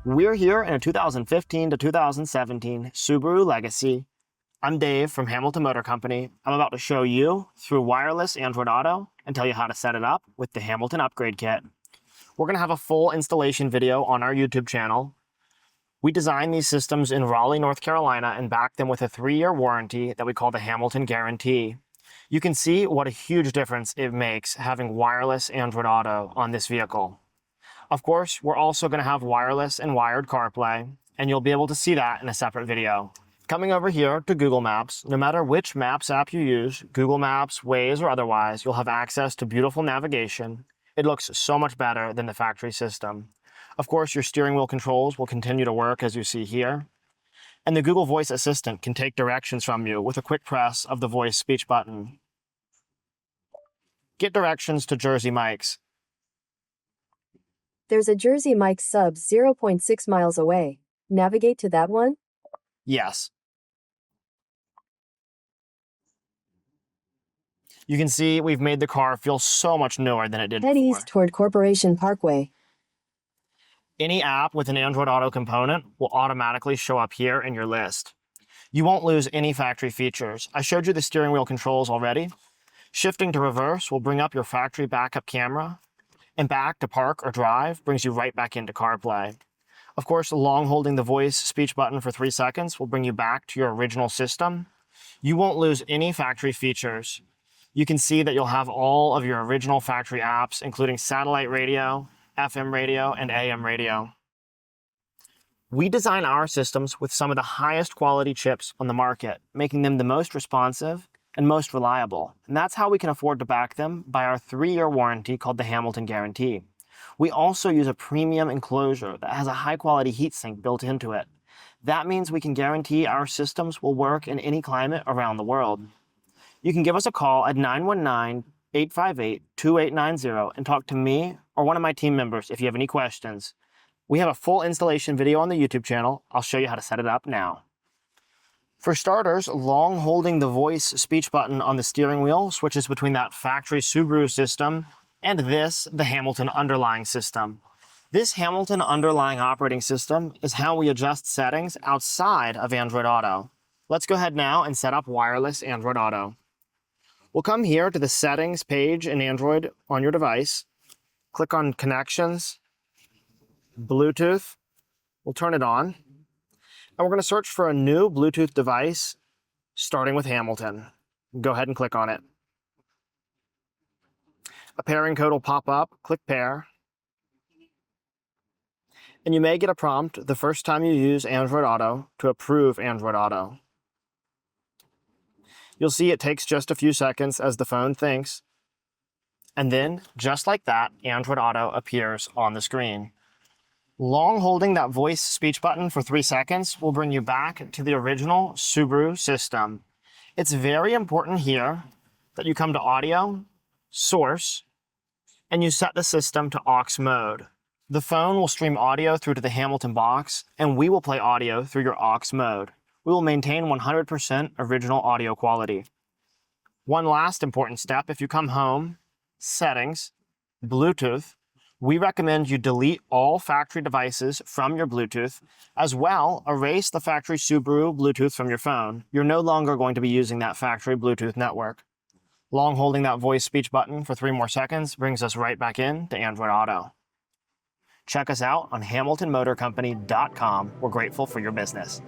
We're here in a 2015 to 2017 Subaru Legacy. I'm Dave from Hamilton Motor Company. I'm about to show you through wireless Android Auto and tell you how to set it up with the Hamilton Upgrade Kit. We're going to have a full installation video on our YouTube channel. We designed these systems in Raleigh, North Carolina, and backed them with a 3-year warranty that we call the Hamilton Guarantee. You can see what a huge difference it makes having wireless Android Auto on this vehicle. Of course, we're also going to have wireless and wired CarPlay, and you'll be able to see that in a separate video. Coming over here to Google Maps, no matter which Maps app you use, Google Maps, Waze, or otherwise, you'll have access to beautiful navigation. It looks so much better than the factory system. Of course, your steering wheel controls will continue to work as you see here. And the Google Voice Assistant can take directions from you with a quick press of the voice speech button. Get directions to Jersey Mike's. There's a Jersey Mike's sub 0.6 miles away. Navigate to that one? Yes. You can see we've made the car feel so much newer than it did Head before. east toward Corporation Parkway. Any app with an Android Auto component will automatically show up here in your list. You won't lose any factory features. I showed you the steering wheel controls already. Shifting to reverse will bring up your factory backup camera, and back to park or drive brings you right back into CarPlay. Of course, long holding the voice speech button for 3 seconds will bring you back to your original system. You won't lose any factory features. You can see that you'll have all of your original factory apps, including satellite radio, FM radio, and AM radio. We design our systems with some of the highest quality chips on the market, making them the most responsive and most reliable. And that's how we can afford to back them by our 3-year warranty called the Hamilton Guarantee. We also use a premium enclosure that has a high-quality heatsink built into it. That means we can guarantee our systems will work in any climate around the world. You can give us a call at 919-858-2890 and talk to me or one of my team members if you have any questions. We have a full installation video on the YouTube channel. I'll show you how to set it up now. For starters, long holding the voice speech button on the steering wheel switches between that factory Subaru system and the Hamilton underlying system. This Hamilton underlying operating system is how we adjust settings outside of Android Auto. Let's go ahead now and set up wireless Android Auto. We'll come here to the settings page in Android on your device. Click on Connections, Bluetooth. We'll turn it on. And we're going to search for a new Bluetooth device, starting with Hamilton. Go ahead and click on it. A pairing code will pop up. Click Pair. And you may get a prompt the first time you use Android Auto to approve Android Auto. You'll see it takes just a few seconds as the phone thinks. And then, just like that, Android Auto appears on the screen. Long holding that voice speech button for 3 seconds will bring you back to the original Subaru system. It's very important here that you come to Audio, Source, and you set the system to aux mode. The phone will stream audio through to the Hamilton box, and we will play audio through your aux mode. We will maintain 100% original audio quality. One last important step, if you come home, Settings, Bluetooth, we recommend you delete all factory devices from your Bluetooth, as well erase the factory Subaru Bluetooth from your phone. You're no longer going to be using that factory Bluetooth network. Long holding that voice speech button for 3 more seconds brings us right back in to Android Auto. Check us out on HamiltonMotorCompany.com. We're grateful for your business.